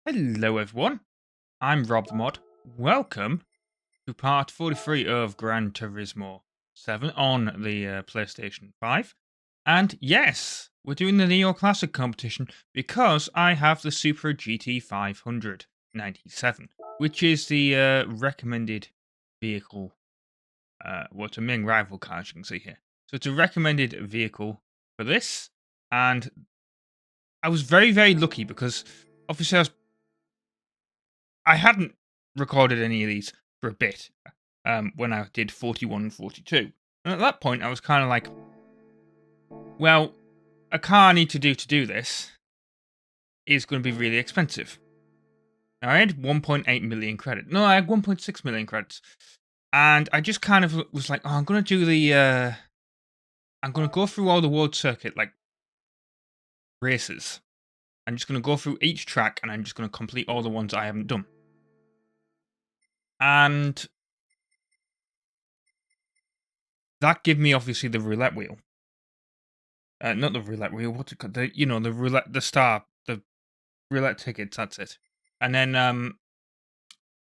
Hello everyone, I'm RobtheMod. Welcome to part 43 of Gran Turismo 7 on the PlayStation 5. And yes, we're doing the Neo Classic competition because I have the Super GT 597, which is the recommended vehicle. What's a main rival car, as you can see here. So it's a recommended vehicle for this, and I was very, very lucky because obviously I hadn't recorded any of these for a bit when I did 41 and 42. And at that point, I was kind of like, well, a car I need to do this is going to be really expensive. Now, I had 1.8 million credits. No, I had 1.6 million credits. And I just kind of was like, oh, I'm going to do I'm going to go through all the world circuit, like, races. I'm just going to go through each track and I'm just going to complete all the ones I haven't done. And that gave me obviously the roulette wheel. Not the roulette wheel. What's it called? The roulette, the roulette tickets. That's it. And then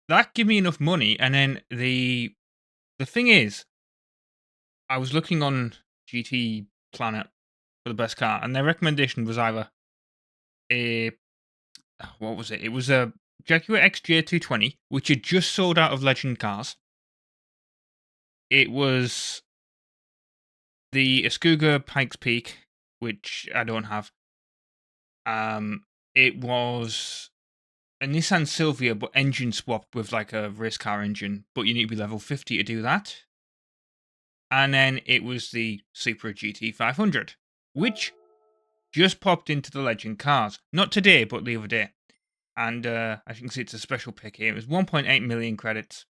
that gave me enough money. And then the thing is, I was looking on GT Planet for the best car, and their recommendation was either a what was it? It was a Jaguar XJ220, which had just sold out of Legend cars. It was the Escuga Pikes Peak, which I don't have. It was a Nissan Silvia, but engine swapped with like a race car engine, but you need to be level 50 to do that. And then it was the Supra GT 500, which just popped into the Legend cars. Not today, but the other day. And as you can see, it's a special pick here. It was 1.8 million credits.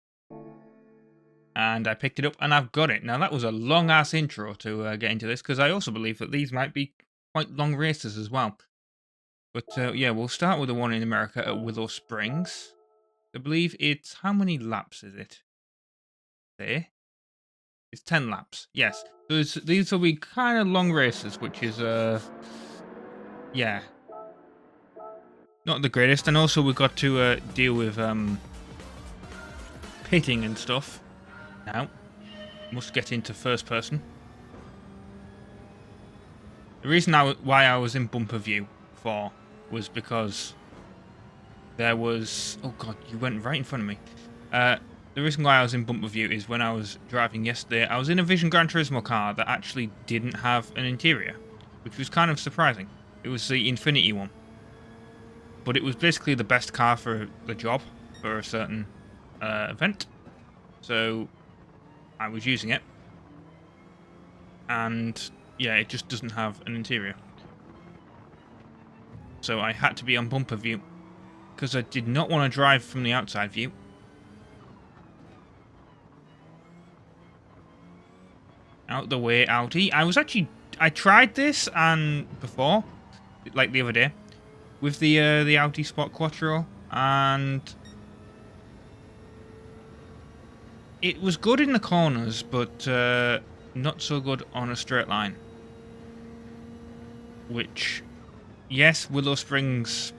And I picked it up and I've got it. Now, that was a long-ass intro to get into this, because I also believe that these might be quite long races as well. But yeah, we'll start with the one in America at Willow Springs. I believe it's... how many laps is it? There. It's 10 laps. Yes. So these will be kind of long races, which is, yeah, not the greatest. And also we've got to deal with pitting and stuff. Now, must get into first person. The reason why I was in bumper view for was because there was... oh god, you went right in front of me. The reason why I was in bumper view is when I was driving yesterday, I was in a Vision Gran Turismo car that actually didn't have an interior, which was kind of surprising. It was the Infinity one. But it was basically the best car for the job, for a certain event. So I was using it. And yeah, it just doesn't have an interior. So I had to be on bumper view, because I did not want to drive from the outside view. Out the way, Audi. I tried this and before, like the other day, with the Audi Sport Quattro, and it was good in the corners, but not so good on a straight line. Which, yes, Willow Springs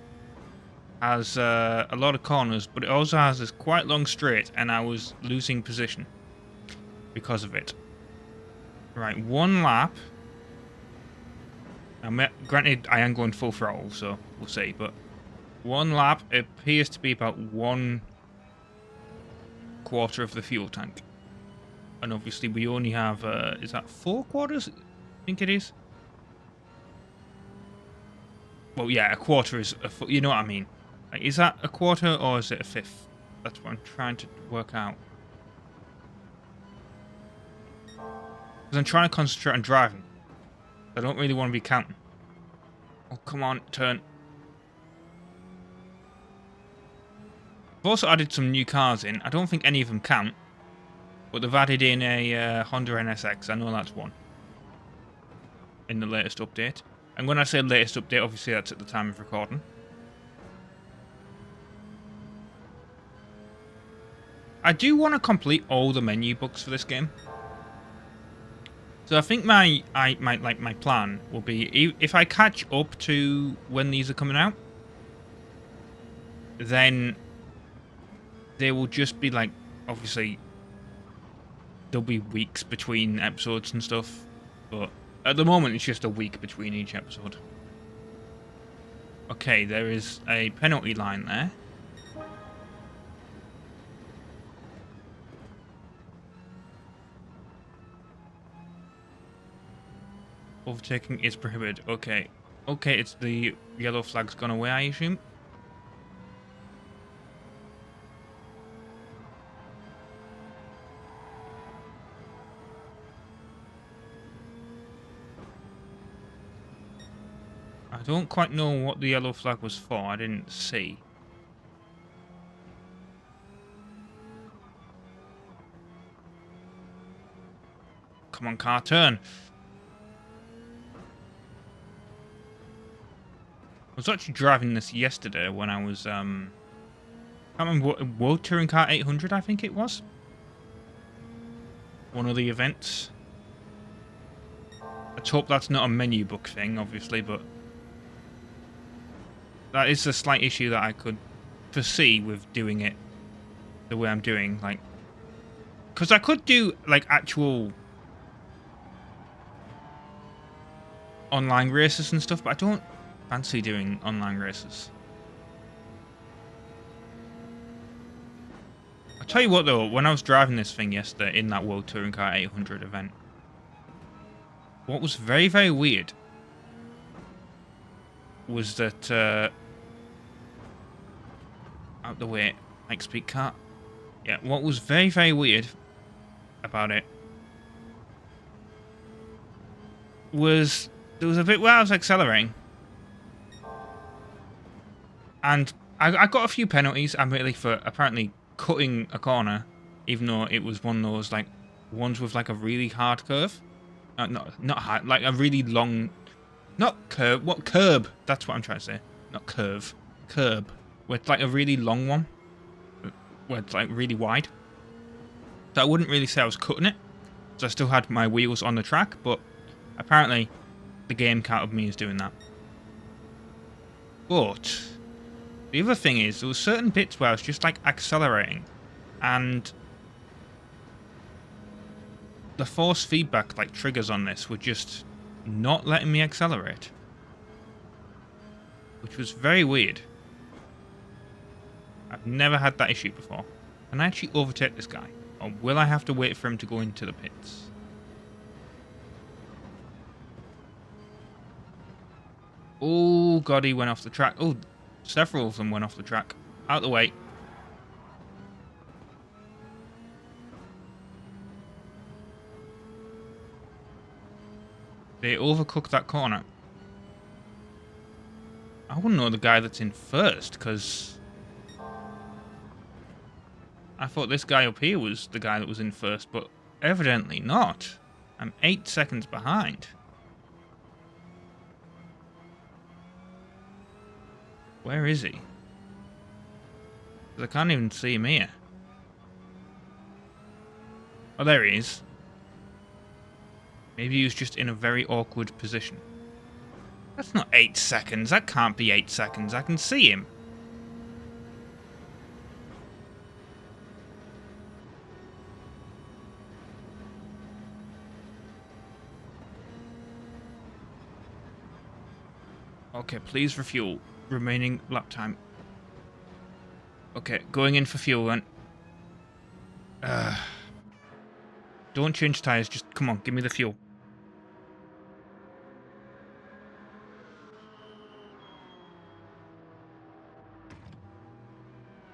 has a lot of corners, but it also has this quite long straight, and I was losing position because of it. Right, one lap. Now, granted, I am going full throttle, so we'll see, but one lap appears to be about 1/4 of the fuel tank. And obviously we only have, is that 4 quarters? I think it is. Well, yeah, a quarter is, you know what I mean. Like, is that a quarter or is it a fifth? That's what I'm trying to work out. Because I'm trying to concentrate on driving. I don't really want to be counting. Oh, come on, turn. I've also added some new cars in. I don't think any of them count. But they've added in a Honda NSX. I know that's one. In the latest update. And when I say latest update, obviously that's at the time of recording. I do want to complete all the menu books for this game. So I think my plan will be, if I catch up to when these are coming out, then there will just be like, obviously, there'll be weeks between episodes and stuff, but at the moment it's just a week between each episode. Okay, there is a penalty line there. Overtaking is prohibited. Okay. Okay, it's the yellow flag's gone away, I assume. I don't quite know what the yellow flag was for. I didn't see. Come on, car, turn. I was actually driving this yesterday when I was, I can't remember what, World Touring Car 800, I think it was. One of the events. Let's hope that's not a menu book thing, obviously, but that is a slight issue that I could foresee with doing it the way I'm doing, like, because I could do, like, actual online races and stuff, but I don't fancy doing online races. I'll tell you what though, when I was driving this thing yesterday in that World Touring Car 800 event, what was very, very weird was that, out the way, like speed car. Yeah, what was very, very weird about it was there was a bit where I was accelerating. And I got a few penalties, admittedly, for apparently cutting a corner, even though it was one of those, like, ones with, like, a really hard curve. Not hard, like, a really long... Not curve, what, curb? That's what I'm trying to say. Not curve. Curb. Where it's, like, a really long one. Where it's, like, really wide. So I wouldn't really say I was cutting it. So I still had my wheels on the track, but apparently the game counted me as doing that. But... the other thing is, there were certain bits where I was just, like, accelerating, and the force feedback, like, triggers on this were just not letting me accelerate. Which was very weird. I've never had that issue before. Can I actually overtake this guy? Or will I have to wait for him to go into the pits? Oh, God, he went off the track. Oh, several of them went off the track. Out of the way. They overcooked that corner. I wouldn't know the guy that's in first, because I thought this guy up here was the guy that was in first, but evidently not. I'm 8 seconds behind. Where is he? 'Cause I can't even see him here. Oh, there he is. Maybe he was just in a very awkward position. That's not 8 seconds. That can't be 8 seconds. I can see him. Okay, please refuel. Remaining lap time. Okay, going in for fuel then. Don't change tires, just come on, give me the fuel.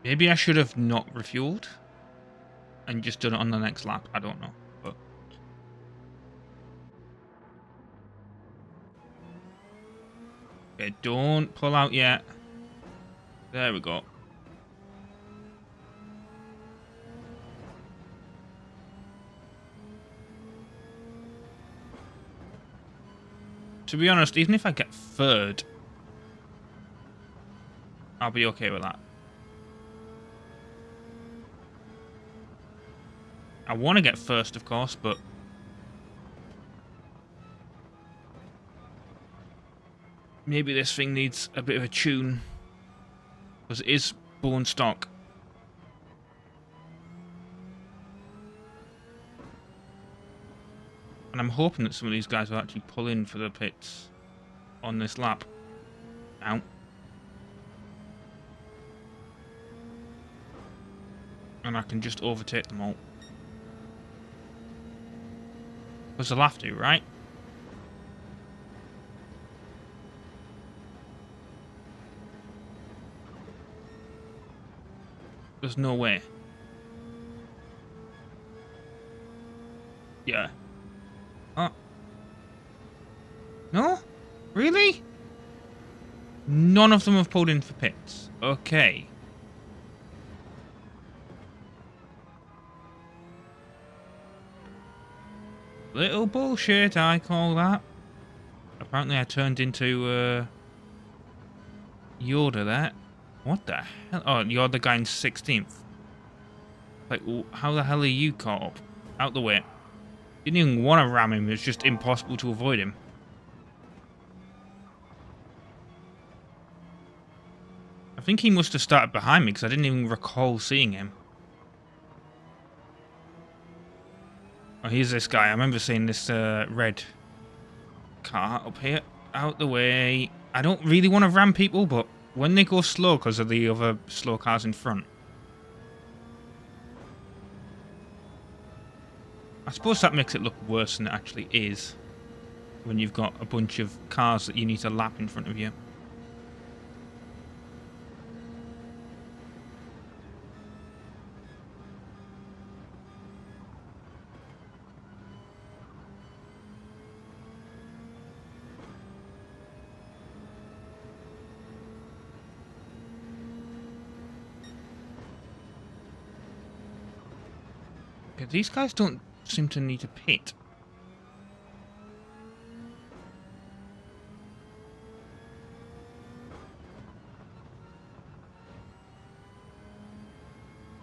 Maybe I should have not refueled and just done it on the next lap. I don't know, but okay, don't pull out yet. There we go. To be honest, even if I get third, I'll be okay with that. I want to get first, of course, but maybe this thing needs a bit of a tune, because it is bone stock. And I'm hoping that some of these guys will actually pull in for the pits on this lap. Ow. And I can just overtake them all. Because they'll have to, right? There's no way. Yeah. No? Really? None of them have pulled in for pits. Okay. Little bullshit, I call that. Apparently I turned into, Yoda there. What the hell? Oh, you're the guy in 16th. Like, how the hell are you caught up? Out the way. Didn't even want to ram him, it's just impossible to avoid him. I think he must have started behind me because I didn't even recall seeing him. Oh, here's this guy. I remember seeing this red car up here. Out the way. I don't really want to ram people, but when they go slow because of the other slow cars in front. I suppose that makes it look worse than it actually is. When you've got a bunch of cars that you need to lap in front of you. Okay, these guys don't seem to need to pit.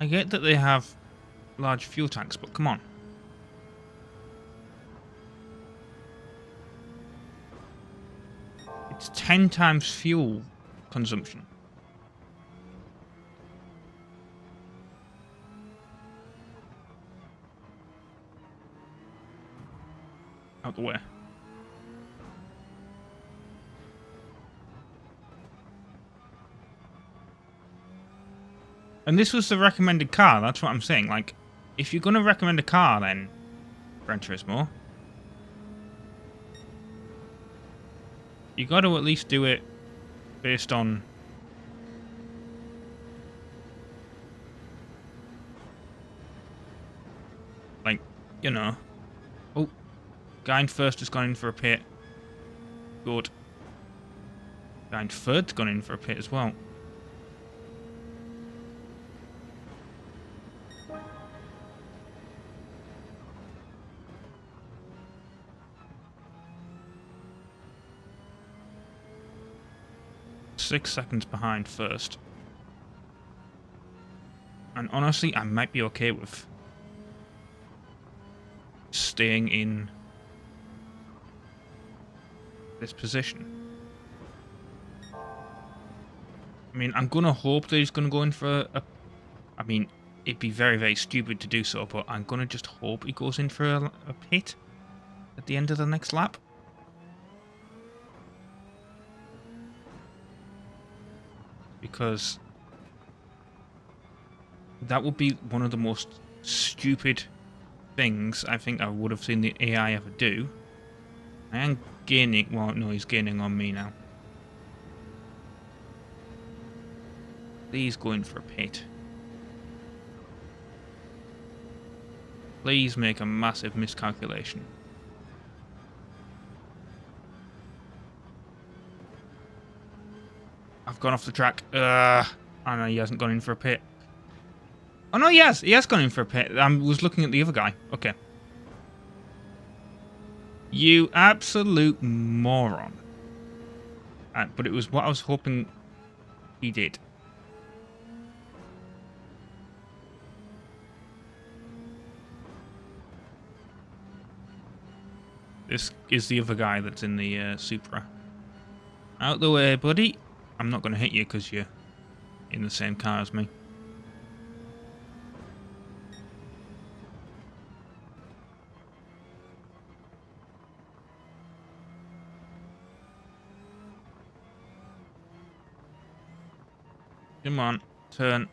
I get that they have large fuel tanks, but come on. It's 10 times fuel consumption. Out the way. And this was the recommended car, that's what I'm saying. Like, if you're going to recommend a car, then Gran Turismo, you got to at least do it based on like, you know. Oh, guy in first has gone in for a pit. Good. Guy in third's gone in for a pit as well. Six seconds behind first. And honestly, I might be okay with staying in this position. I mean, I'm gonna hope that he's gonna go in for a I mean, it'd be very, very stupid to do so, but I'm gonna just hope he goes in for a pit at the end of the next lap. Because that would be one of the most stupid things I think I would have seen the AI ever do. I am gaining... Well, no, he's gaining on me now. Please go in for a pit. Please make a massive miscalculation. I've gone off the track. Oh no, he hasn't gone in for a pit. Oh no, he has. He has gone in for a pit. I was looking at the other guy. Okay. You absolute moron. But it was what I was hoping he did. This is the other guy that's in the Supra. Out the way, buddy. I'm not going to hit you because you're in the same car as me. Come on, turn.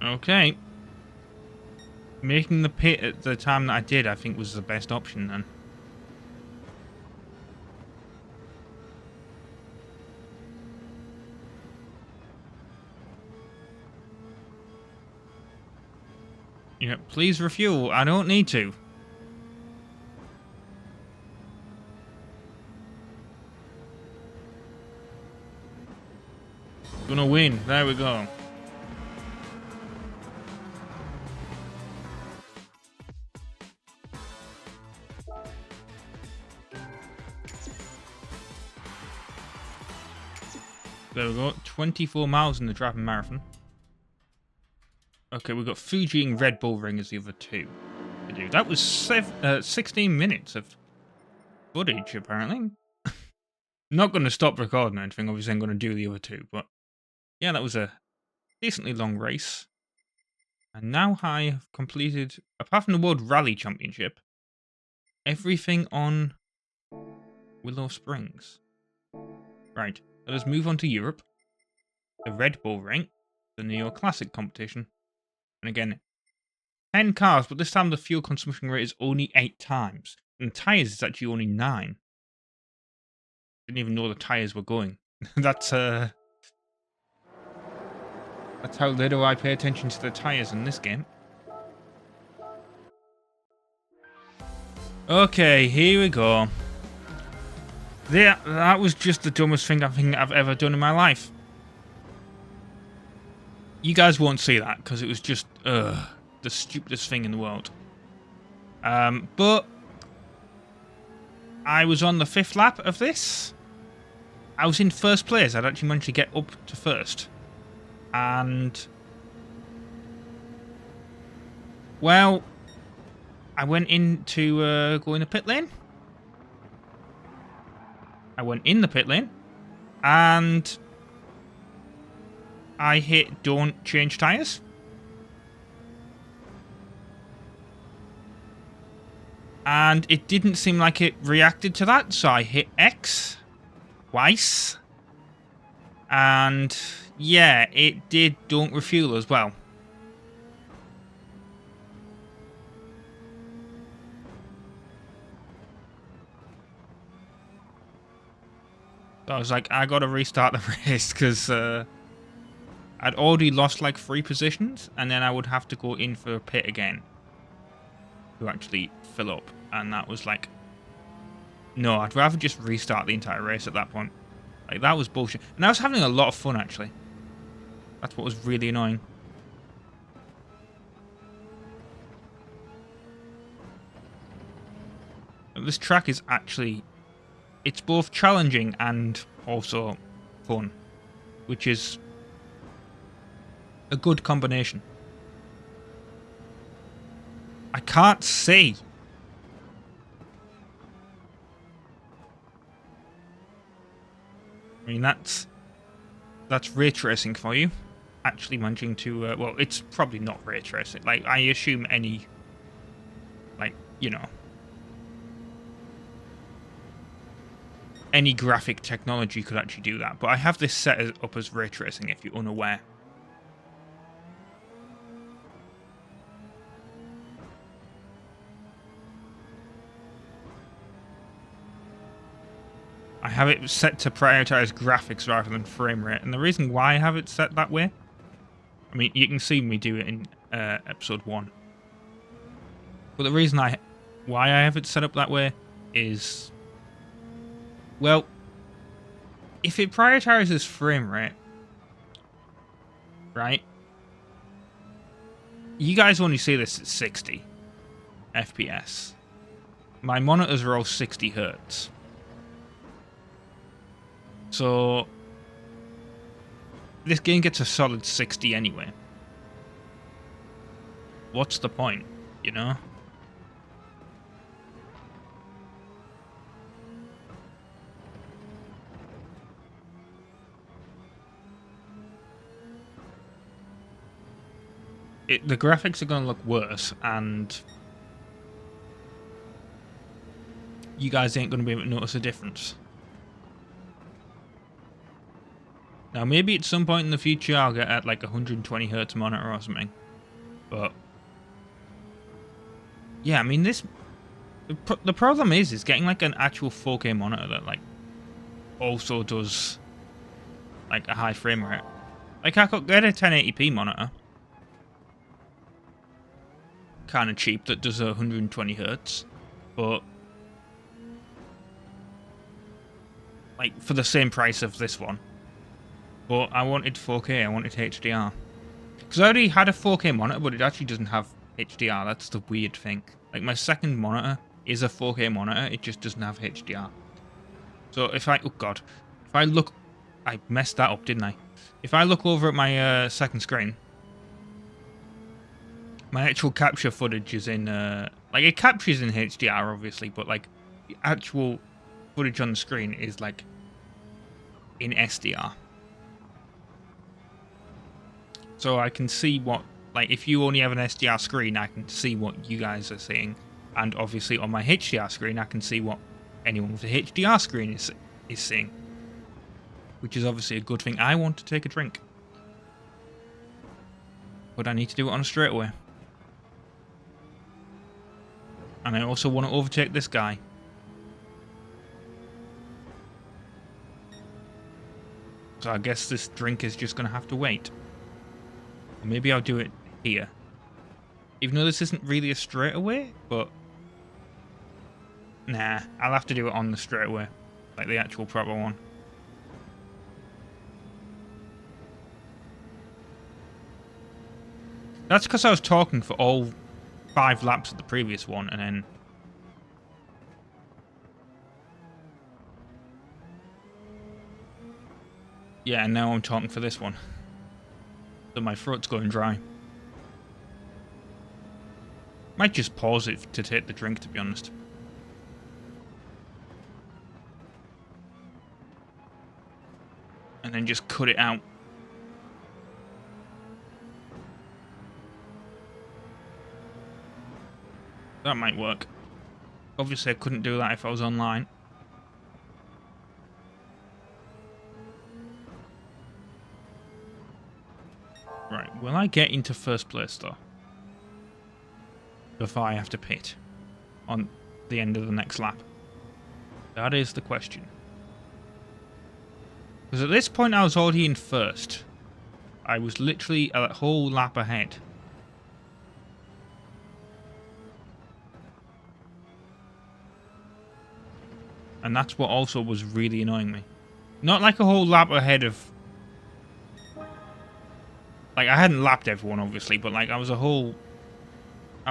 Okay. Making the pit at the time that I did, I think, was the best option then. Yeah, please refuel. I don't need to. Gonna win. There we go. There we go. 24 miles in the driving marathon. Okay, we've got Fuji and Red Bull Ring as the other two to do. That was 16 minutes of footage, apparently. Not going to stop recording or anything. Obviously, I'm going to do the other two. But yeah, that was a decently long race. And now I have completed, apart from the World Rally Championship, everything on Willow Springs. Right, let us move on to Europe. The Red Bull Ring, the Neo Classic competition. And again, 10 cars, but this time the fuel consumption rate is only 8 times. And tyres is actually only 9. Didn't even know the tyres were going. That's how little I pay attention to the tyres in this game. Okay, here we go. That was just the dumbest thing I think I've ever done in my life. You guys won't see that because it was just the stupidest thing in the world. But I was on the 5th lap of this. I was in first place. I'd actually managed to get up to first. And well, I went in to go in the pit lane. I went in the pit lane and I hit don't change tyres. And it didn't seem like it reacted to that, so I hit X twice. And yeah, it did don't refuel as well. So I was like, I gotta restart the race because I'd already lost like 3 positions, and then I would have to go in for a pit again to actually fill up. And that was like, no, I'd rather just restart the entire race at that point. Like, that was bullshit. And I was having a lot of fun, actually. That's what was really annoying. This track is actually, it's both challenging and also fun, which is a good combination. I can't see. I mean, that's ray tracing for you. Actually managing to, well, it's probably not ray tracing. Like, I assume any, like, you know, any graphic technology could actually do that. But I have this set up as ray tracing if you're unaware. I have it set to prioritize graphics rather than frame rate. And the reason why I have it set that way, I mean, you can see me do it in episode 1. But the reason why I have it set up that way is, well, if it prioritizes frame rate, right? You guys only see this at 60 FPS. My monitors are all 60 Hertz. So this game gets a solid 60 anyway. what's the point, you know? The graphics are going to look worse, and you guys ain't going to be able to notice a difference. Now, maybe at some point in the future I'll get at like 120 hertz monitor or something. But yeah, I mean, the problem is getting like an actual 4K monitor that like also does like a high frame rate. Like I could get a 1080p monitor, kind of cheap, that does 120 hertz, but like for the same price of this one. But I wanted 4K, I wanted HDR. Because I already had a 4K monitor, but it actually doesn't have HDR. That's the weird thing. Like my second monitor is a 4K monitor, it just doesn't have HDR. So if I, oh god, if I look, I messed that up, didn't I? If I look over at my second screen, my actual capture footage is in, like it captures in HDR obviously, but like the actual footage on the screen is like in SDR. So I can see what, like if you only have an SDR screen, I can see what you guys are seeing. And obviously on my HDR screen, I can see what anyone with a HDR screen is seeing. Which is obviously a good thing. I want to take a drink. But I need to do it on a straightaway. And I also want to overtake this guy. So I guess this drink is just going to have to wait. Or maybe I'll do it here. Even though this isn't really a straightaway, but nah, I'll have to do it on the straightaway. Like the actual proper one. That's because I was talking for all 5 laps of the previous one, and then yeah, and now I'm talking for this one. So my throat's going dry. Might just pause it to take the drink, to be honest. And then just cut it out. That might work. Obviously I couldn't do that if I was online. Right, will I get into first place though? Before I have to pit on the end of the next lap? That is the question. Because at this point I was already in first. I was literally a whole lap ahead. And that's what also was really annoying me. Not like a whole lap ahead of... Like, I hadn't lapped everyone, obviously, but like, I was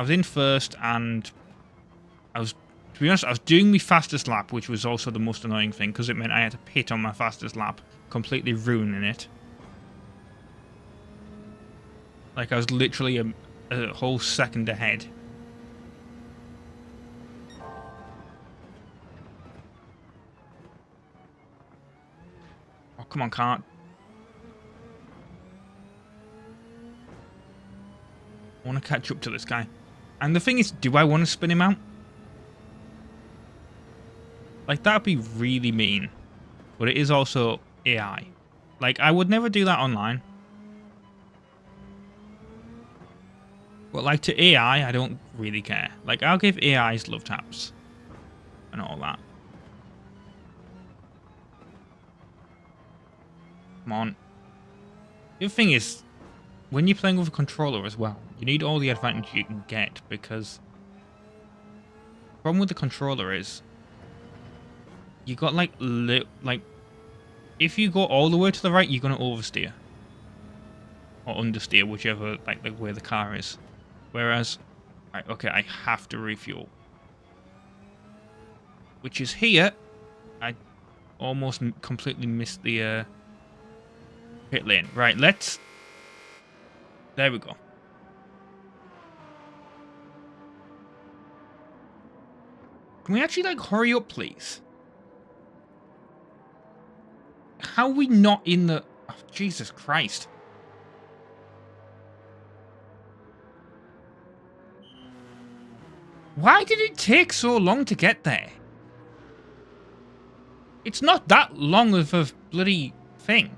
in first, and to be honest, I was doing my fastest lap, which was also the most annoying thing, because it meant I had to pit on my fastest lap, completely ruining it. Like, I was literally a whole second ahead. Oh, come on, kart. I want to catch up to this guy. And the thing is, do I want to spin him out? Like, that'd be really mean. But it is also AI. Like, I would never do that online. But, like, to AI, I don't really care. Like, I'll give AIs love taps. And all that. Come on. The other thing is, when you're playing with a controller as well, you need all the advantage you can get, because the problem with the controller is you got like if you go all the way to the right, you're gonna oversteer or understeer, whichever like the way the car is. Whereas, right, okay, I have to refuel, which is here. I almost completely missed the pit lane. Right, there we go. Can we actually, like, hurry up, please? How are we not in the... Oh, Jesus Christ. Why did it take so long to get there? It's not that long of a bloody thing.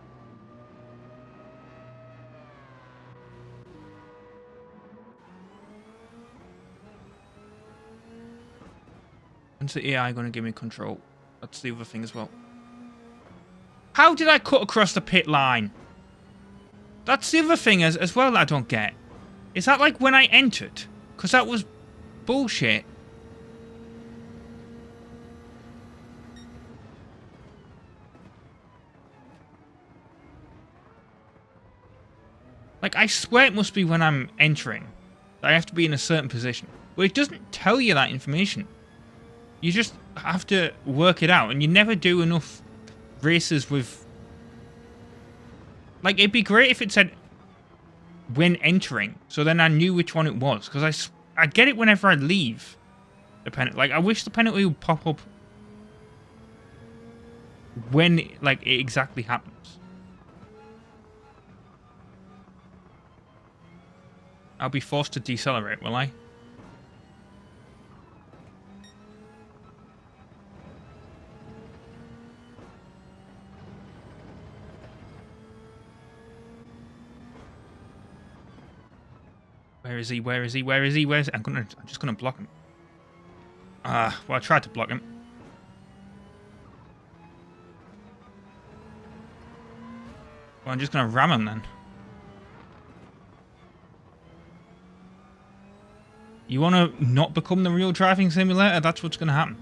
When's the AI going to give me control? That's the other thing as well. How did I cut across the pit line? That's the other thing as well that I don't get. Is that like when I entered? Because that was bullshit. Like, I swear it must be when I'm entering. I have to be in a certain position. But it doesn't tell you that information. You just have to work it out. And you never do enough races with... Like, it'd be great if it said when entering. So then I knew which one it was. Because I get it whenever I leave the penalty. Like, I wish the penalty would pop up when, like, it exactly happens. I'll be forced to decelerate, will I? Where is he? Where is he? Where is he? Where is he? I'm just gonna block him. Well, I tried to block him. Well, I'm just gonna ram him then. You want to not become the real driving simulator? That's what's going to happen.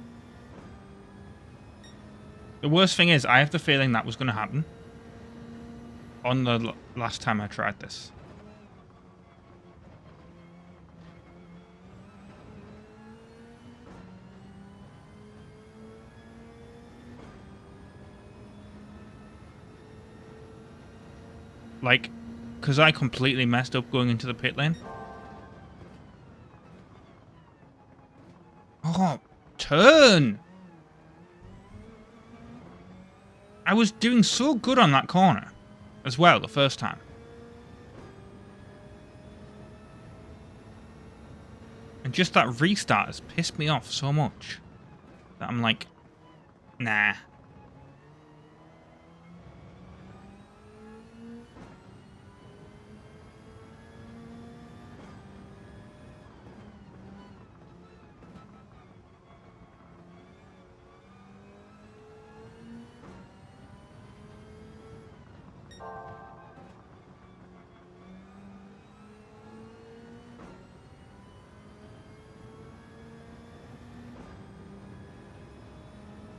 The worst thing is, I have the feeling that was going to happen on the last time I tried this. Like, because I completely messed up going into the pit lane. Oh, turn! I was doing so good on that corner as well the first time. And just that restart has pissed me off so much that I'm like, nah.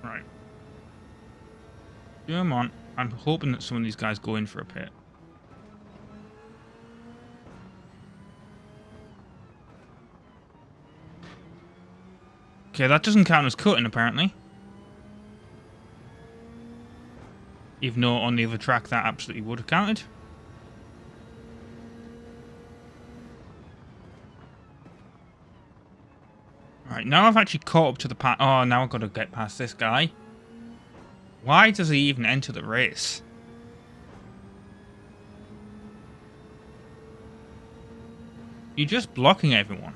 Right. Come on. I'm hoping that some of these guys go in for a pit. Okay, that doesn't count as cutting, apparently. Even though on the other track that absolutely would have counted. Right, now I've actually caught up to the path. Oh, now I've got to get past this guy. Why does he even enter the race? You're just blocking everyone.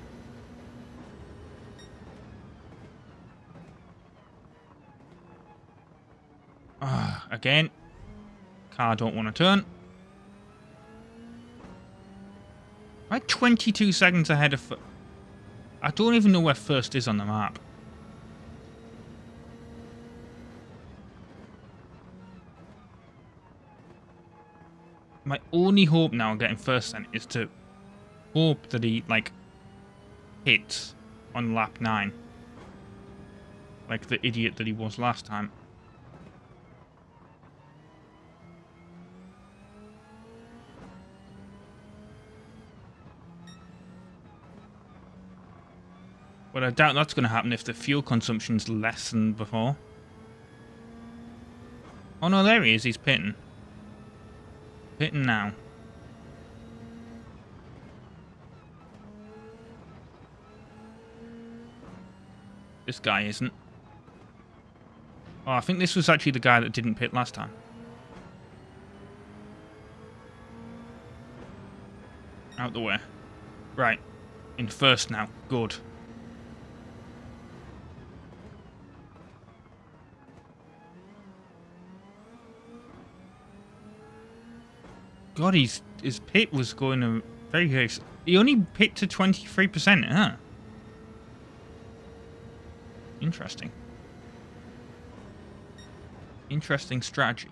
Again. Car don't want to turn. I'm 22 seconds ahead of... I don't even know where first is on the map. My only hope now of getting first then is to hope that he, like, hits on lap 9. Like the idiot that he was last time. But I doubt that's going to happen if the fuel consumption's less than before. Oh no, there he is. He's pitting. Pitting now. This guy isn't. Oh, I think this was actually the guy that didn't pit last time. Out the way. Right. In first now. Good. God, his pit was going very, very... He only pit to 23%, huh? Interesting. Interesting strategy.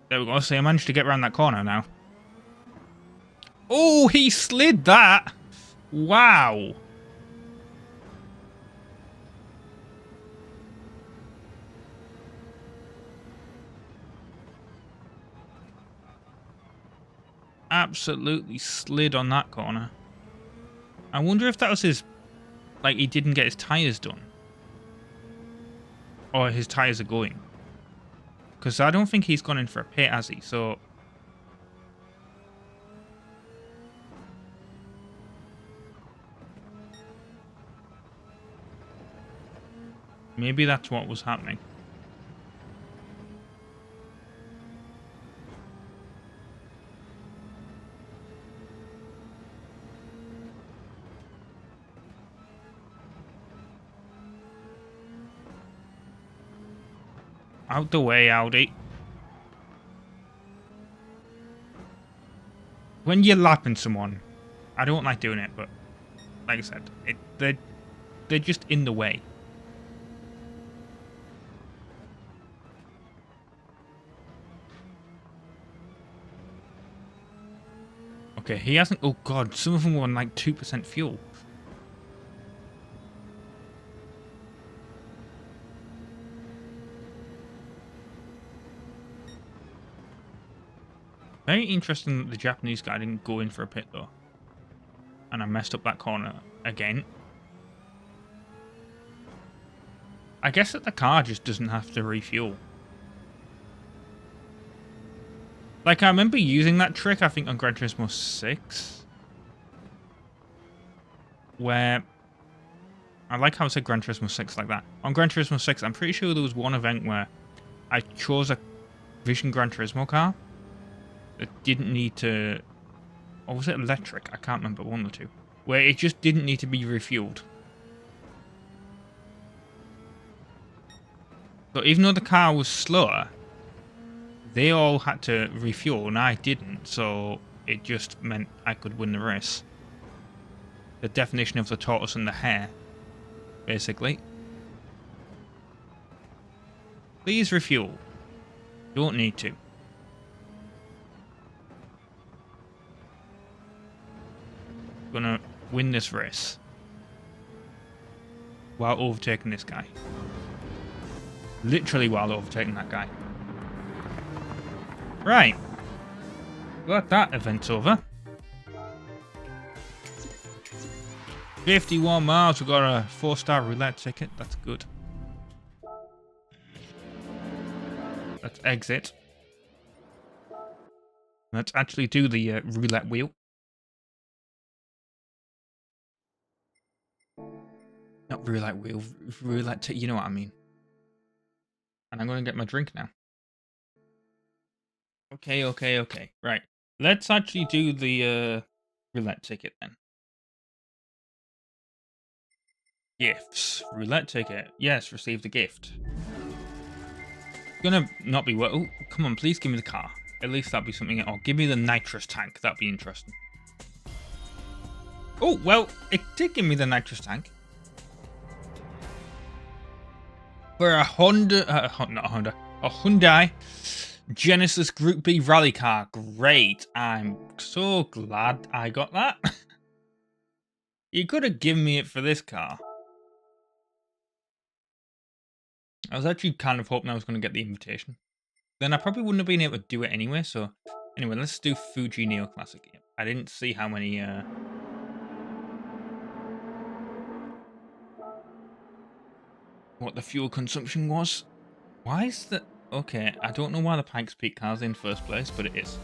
There we go. See, I managed to get around that corner now. Oh, he slid that! Wow! Absolutely slid on that corner. I wonder if that was his... Like, he didn't get his tyres done. Or his tyres are going. Because I don't think he's gone in for a pit, has he? So... Maybe that's what was happening. Out the way, Audi. When you're lapping someone, I don't like doing it, but like I said, they're just in the way. Okay, he hasn't... Oh god, some of them were on like 2% fuel. Very interesting that the Japanese guy didn't go in for a pit though. And I messed up that corner again. I guess that the car just doesn't have to refuel. Like, I remember using that trick, I think, on Gran Turismo 6. Where... I like how I said Gran Turismo 6 like that. On Gran Turismo 6, I'm pretty sure there was one event where I chose a Vision Gran Turismo car. It didn't need to... Or was it electric? I can't remember, one or two. Where it just didn't need to be refueled. So even though the car was slower, they all had to refuel and I didn't, so it just meant I could win the race. The definition of the tortoise and the hare, basically. Please refuel. Don't need to. Gonna win this race while overtaking this guy. Literally while overtaking that guy. Right. Glad that event's over. 51 miles. We've got a 4-star roulette ticket. That's good. Let's exit. Let's actually do the roulette wheel. Not roulette wheel. Roulette you know what I mean. And I'm going to get my drink now. Okay. Right. Let's actually do the roulette ticket then. Gifts. Roulette ticket. Yes, received a gift. Gonna not be... Oh, come on, please give me the car. At least that'd be something... Oh, give me the nitrous tank. That'd be interesting. Oh, well, it did give me the nitrous tank. For a Honda... not a Honda. A Hyundai Genesis Group B rally car. Great. I'm so glad I got that. You could have given me it for this car. I was actually kind of hoping I was going to get the invitation. Then I probably wouldn't have been able to do it anyway, so... Anyway, let's do Fuji Neo Classic. I didn't see how many... what the fuel consumption was. Why is that... Okay, I don't know why the Pikes Peak car's in first place, but it is.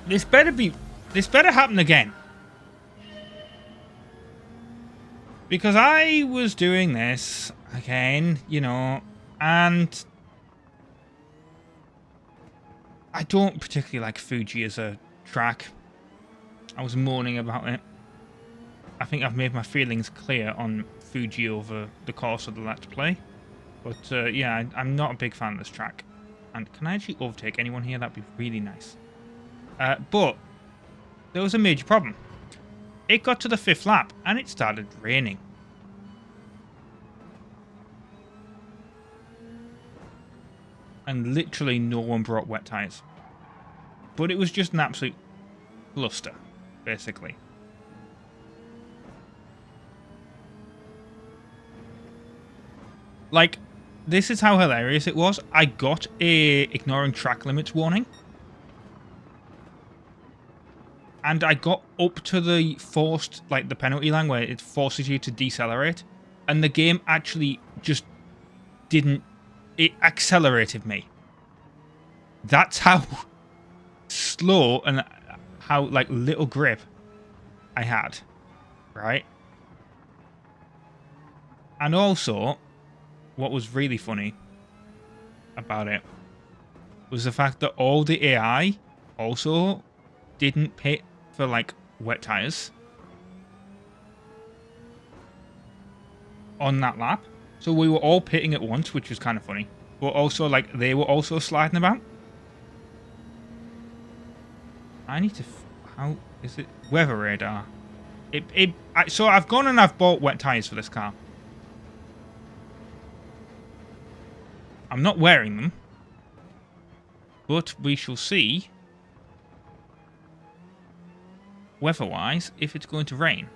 This better be... This better happen again. Because I was doing this again, you know, and I don't particularly like Fuji as a track. I was moaning about it. I think I've made my feelings clear on Fuji over the course of the Let's Play. But yeah, I'm not a big fan of this track. And can I actually overtake anyone here? That'd be really nice. But there was a major problem. It got to the 5th lap and it started raining. And literally no one brought wet tyres. But it was just an absolute cluster, basically. Like, this is how hilarious it was. I got a ignoring track limits warning. And I got up to the forced, like the penalty line where it forces you to decelerate. And the game actually just didn't, it accelerated me. That's how slow and how like little grip I had, right? And also, what was really funny about it was the fact that all the AI also didn't pit for like wet tires on that lap. So we were all pitting at once, which was kind of funny. But also like they were also sliding about. I need to... how is it? Weather radar. So I've gone and I've bought wet tires for this car. I'm not wearing them. But we shall see, weather-wise, if it's going to rain.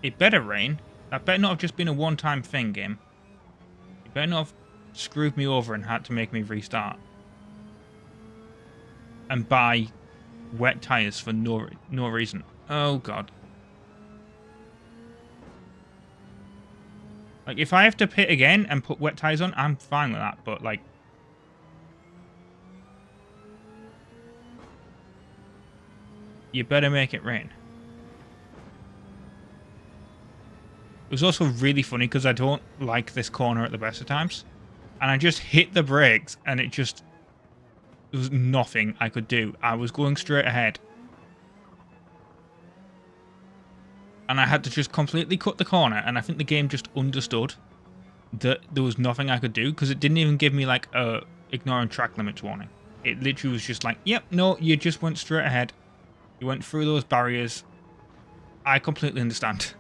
It better rain. That better not have just been a one-time thing, game. It better not have screwed me over and had to make me restart. And buy wet tyres for no reason. Oh, God. Like, if I have to pit again and put wet tyres on, I'm fine with that. But, like... you better make it rain. It was also really funny because I don't like this corner at the best of times. And I just hit the brakes and it just... there was nothing I could do. I was going straight ahead. And I had to just completely cut the corner. And I think the game just understood that there was nothing I could do. Because it didn't even give me like a ignoring track limits warning. It literally was just like, yep, no, you just went straight ahead. You went through those barriers. I completely understand.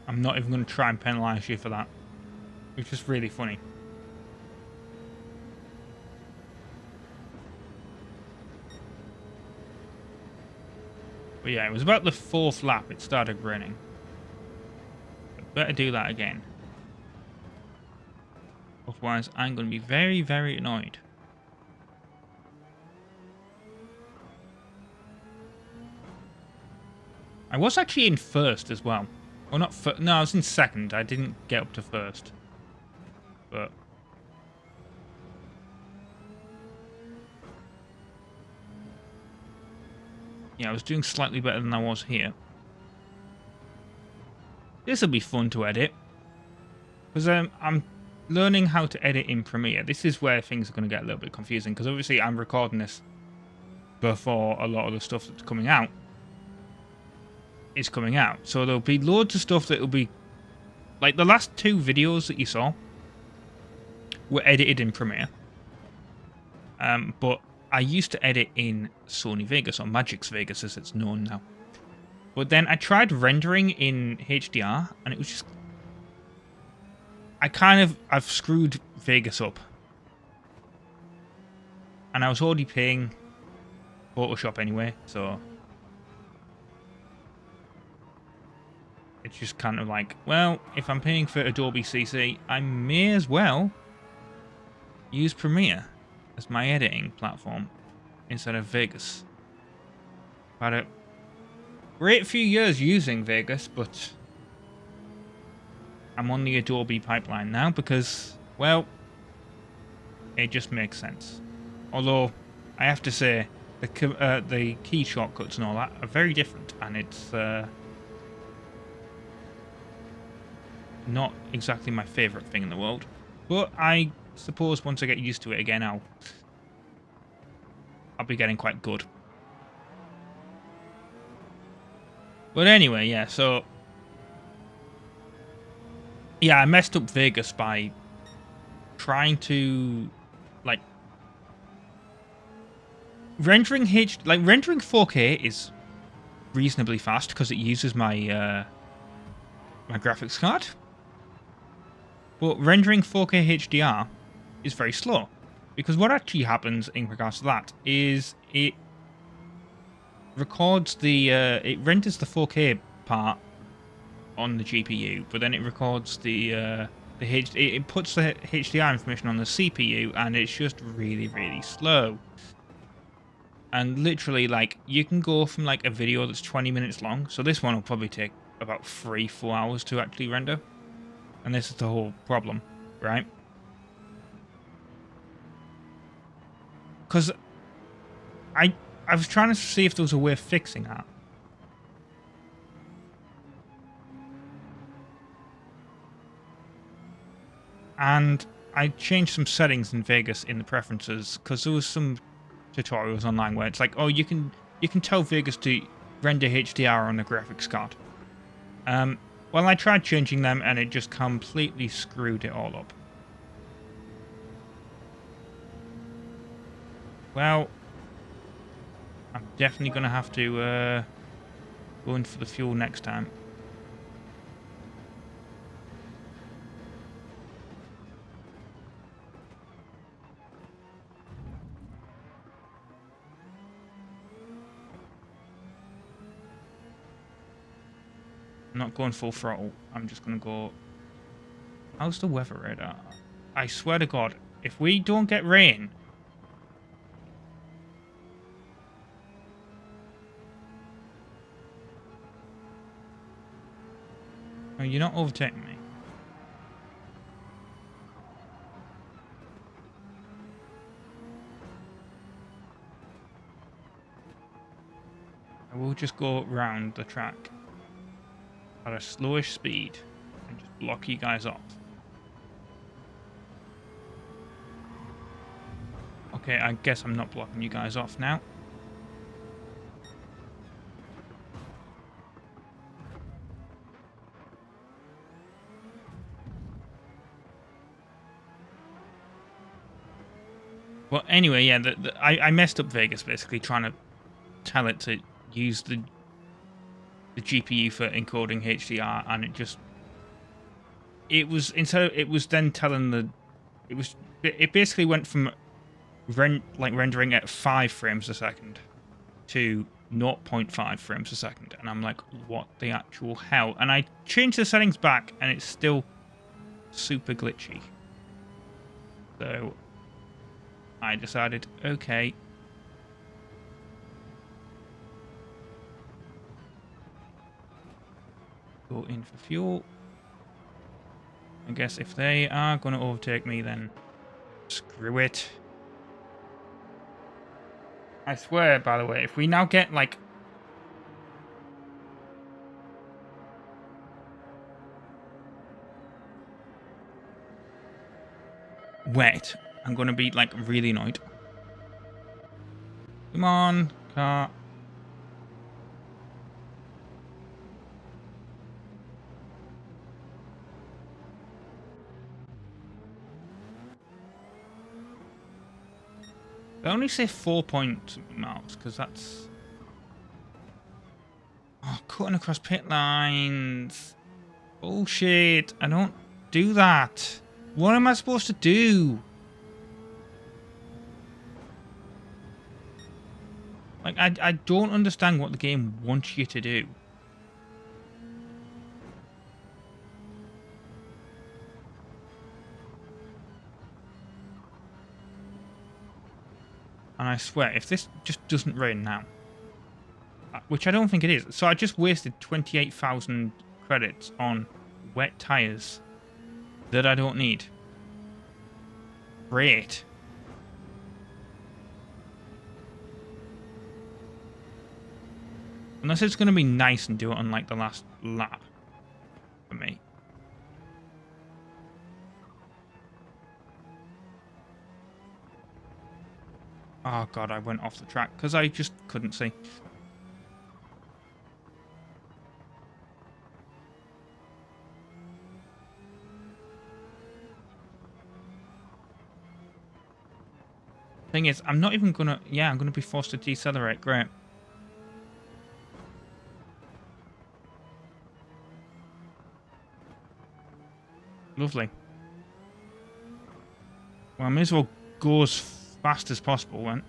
I'm not even going to try and penalise you for that. It's just really funny. But yeah, it was about the 4th lap it started raining. But better do that again. Otherwise, I'm going to be very, very annoyed. I was actually in 1st as well. Well, not first. No, I was in 2nd. I didn't get up to 1st. But... yeah, I was doing slightly better than I was here. This will be fun to edit. Because I'm learning how to edit in Premiere. This is where things are going to get a little bit confusing. Because obviously I'm recording this before a lot of the stuff that's coming out is coming out. So there'll be loads of stuff that will be... like the last 2 videos that you saw were edited in Premiere. But I used to edit in Sony Vegas, or Magix Vegas as it's known now. But then I tried rendering in HDR, and it was just... I've screwed Vegas up. And I was already paying Photoshop anyway, so... it's just kind of like, well, if I'm paying for Adobe CC, I may as well use Premiere as my editing platform instead of Vegas. But great few years using Vegas, but I'm on the Adobe pipeline now because, well, it just makes sense. Although, I have to say, the key shortcuts and all that are very different, and it's not exactly my favourite thing in the world. But I suppose once I get used to it again, I'll be getting quite good. But anyway, yeah, so... yeah, I messed up Vegas by trying to, like... rendering 4K is reasonably fast because it uses my my graphics card. But rendering 4K HDR is very slow. Because what actually happens in regards to that is it records it renders the 4K part on the GPU, but then it records it puts the HDR information on the CPU, and it's just really, really slow. And literally, like, you can go from like a video that's 20 minutes long, so this one will probably take about 3-4 hours to actually render. And this is the whole problem, right? Because I was trying to see if there was a way of fixing that. And I changed some settings in Vegas in the preferences, because there was some tutorials online where it's like, oh, you can tell Vegas to render HDR on the graphics card. Well, I tried changing them, and it just completely screwed it all up. Well, I'm definitely going to have to go in for the fuel next time. I'm not going full throttle. I'm just going to go... how's the weather radar? I swear to God, if we don't get rain... oh, you're not overtaking me. I will just go round the track at a slowish speed and just block you guys off. Okay, I guess I'm not blocking you guys off now. Well, anyway, yeah, I messed up Vegas basically trying to tell it to use the GPU for encoding HDR, and it was then telling it basically went from rendering at 5 frames a second to 0.5 frames a second, and I'm like, what the actual hell? And I changed the settings back, and it's still super glitchy. So I decided, okay, go in for fuel. I guess if they are going to overtake me, then screw it. I swear, by the way, if we now get, like... wet, I'm going to be, like, really annoyed. Come on, car. I only say 4 point miles, because that's... oh, cutting across pit lines. Bullshit. I don't do that. What am I supposed to do? Like, I don't understand what the game wants you to do. And I swear, if this just doesn't rain now... which I don't think it is. So I just wasted 28,000 credits on wet tires that I don't need. Great. Unless it's going to be nice and do it on like the last lap for me. Oh god, I went off the track because I just couldn't see. Thing is, I'm not even gonna... Yeah, I'm gonna be forced to decelerate. Great. Lovely. Well, I may as well go as fast as possible then.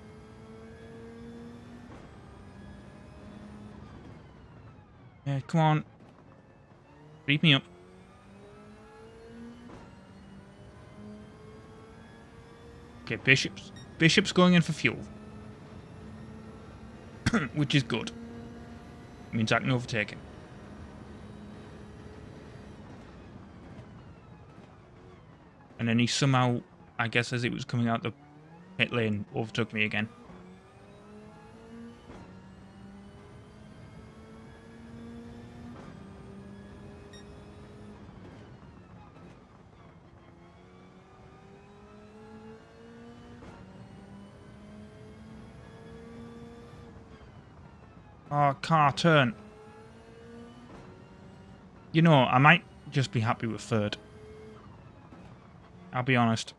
Yeah, come on. Beat me up. Okay, Bishop's going in for fuel. Which is good. Means I can overtake him. And then he somehow, I guess as it was coming out the pit lane, overtook me again. Oh, car turn. You know, I might just be happy with third. I'll be honest.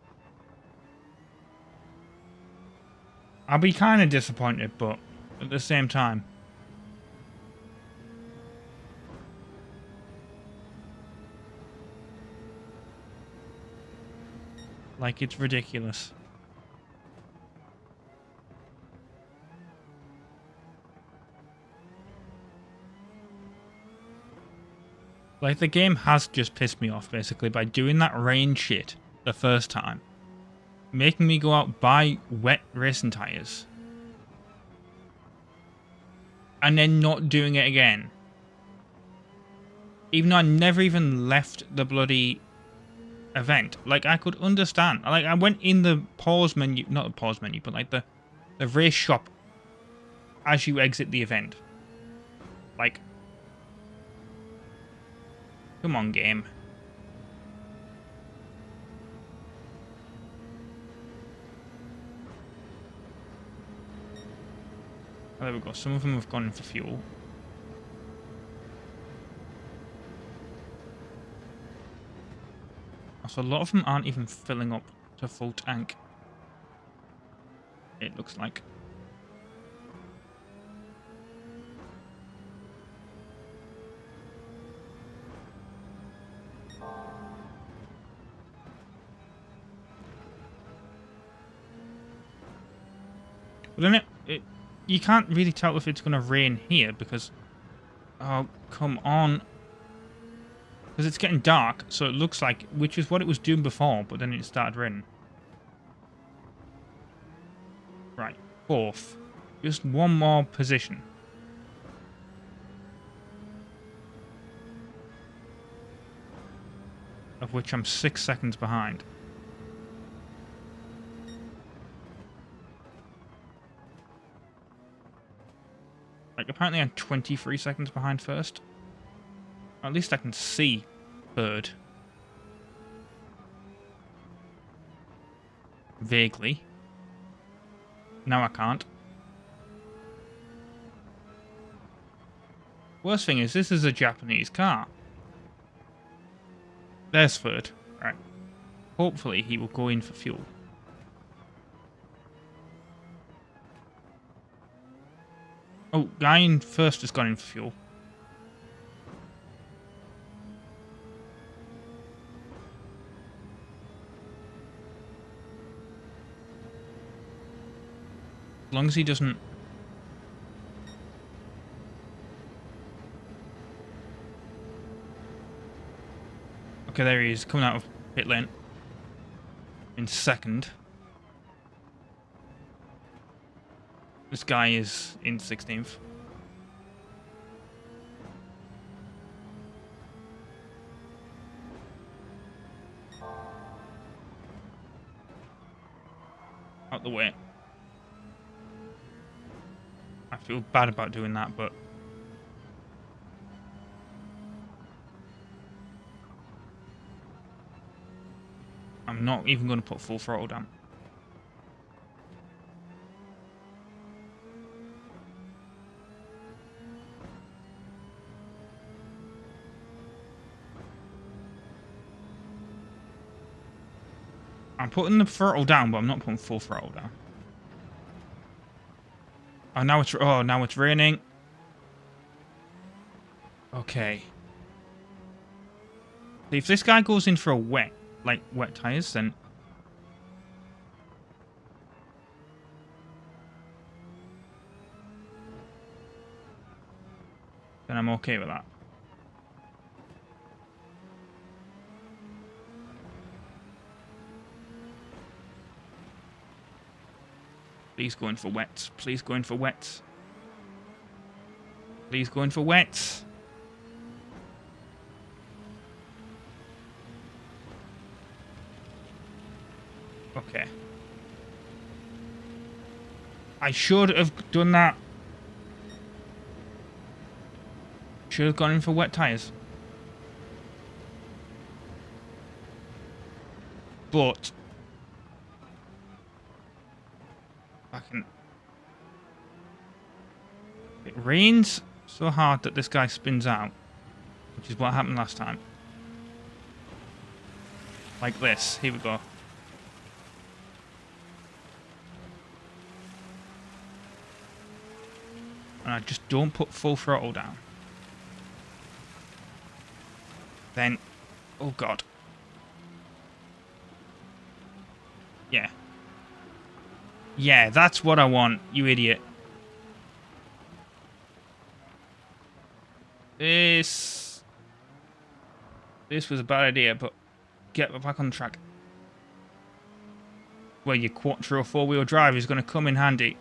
I'll be kind of disappointed, but at the same time. Like, it's ridiculous. Like, the game has just pissed me off, basically, by doing that rain shit the first time. Making me go out buy wet racing tyres. And then not doing it again. Even though I never even left the bloody event. Like, I could understand. Like, I went in the pause menu, not the pause menu, but like the race shop as you exit the event. Like, come on, game. Oh, there we go. Some of them have gone in for fuel. So a lot of them aren't even filling up to full tank. It looks like. But then you can't really tell if it's going to rain here because... Oh, come on. Because it's getting dark, so it looks like... Which is what it was doing before, but then it started raining. Right, fourth. Just one more position. Of which I'm 6 seconds behind. Like, apparently I'm 23 seconds behind first. At least I can see third. Vaguely. Now I can't. Worst thing is, this is a Japanese car. There's third. Right. Hopefully he will go in for fuel. Oh, guy in first has gone in for fuel. As long as he doesn't... Okay, there he is, coming out of pit lane. In second. This guy is in 16th. out the way. I feel bad about doing that, but I'm not even going to put full throttle down. I'm putting the throttle down, but I'm not putting full throttle down. Oh, now it's raining. Okay. If this guy goes in for a wet tires, then I'm okay with that. Please go in for wets. Please go in for wets. Please go in for wets. Okay. I should have done that. Should have gone in for wet tires. But it rains so hard that this guy spins out, which is what happened last time. Like this. Here we go. And I just don't put full throttle down. Then, oh god. Yeah. Yeah, that's what I want, you idiot. This was a bad idea, but get back on the track. Where your quattro four-wheel drive is going to come in handy.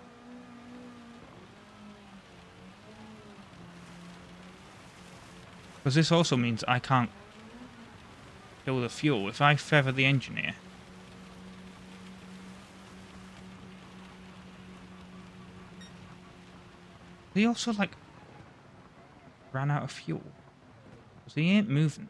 Because this also means I can't fill the fuel. If I feather the engine here. He also, like, ran out of fuel. Because he ain't moving.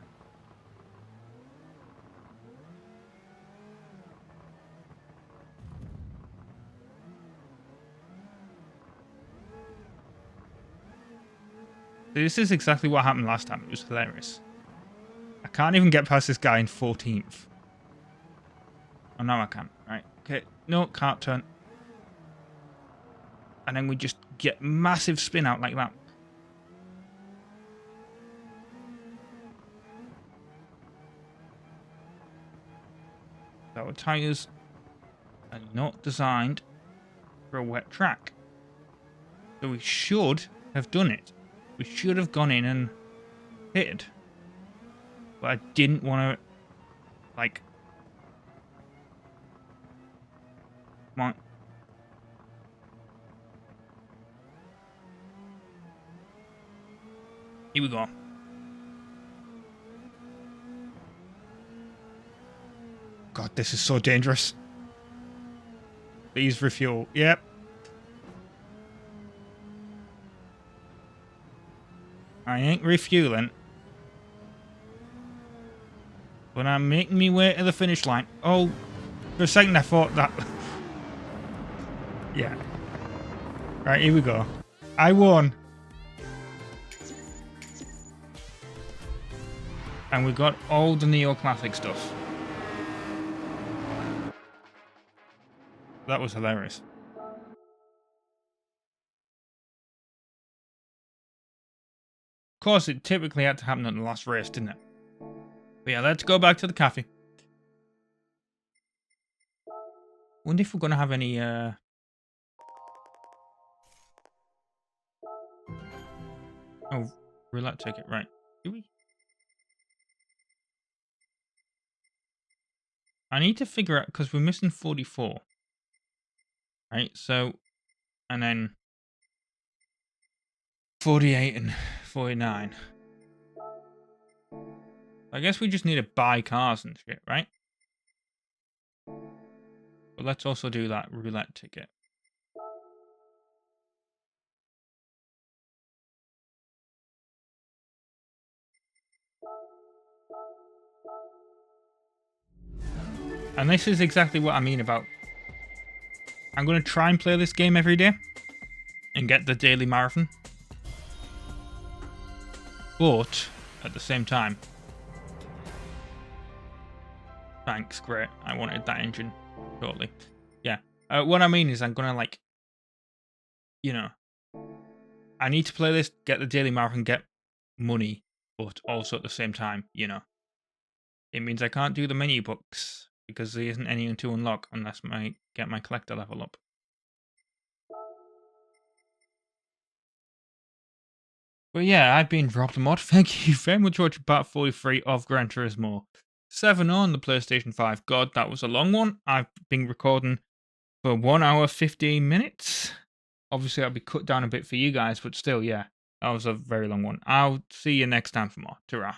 This is exactly what happened last time. It was hilarious. I can't even get past this guy in 14th. Oh, now I can. Right. Okay. No, can't turn. And then we just get massive spin out like that. Our tyres are not designed for a wet track. So we should have done it. We should have gone in and pitted. But I didn't want to, like... Come on. Here we go. God, this is so dangerous. Please refuel. Yep. I ain't refueling. But I'm making me way to the finish line. Oh, for a second I thought that... Yeah. Right, here we go. I won. And we got all the neoclassic stuff. That was hilarious. Of course, it typically had to happen in the last race, didn't it? But yeah, let's go back to the cafe. Wonder if we're going to have any... Oh, roulette ticket, right. Do we? I need to figure out, because we're missing 44. Right, so... And then... 48 and 49. I guess we just need to buy cars and shit, right? But let's also do that roulette ticket. And this is exactly what I mean about... I'm going to try and play this game every day and get the daily marathon. But at the same time... Thanks, great. I wanted that engine. Totally. Yeah. What I mean is I'm going to, like... You know... I need to play this, get the daily marathon, get money. But also at the same time, you know... It means I can't do the menu books because there isn't any to unlock unless I get my collector level up. But yeah, I've been RobtheMod. Thank you very much for watching part 43 of Gran Turismo 7 on the PlayStation 5. God, that was a long one. I've been recording for 1 hour 15 minutes. Obviously, I'll be cut down a bit for you guys, but still, yeah, that was a very long one. I'll see you next time for more. Ta-ra.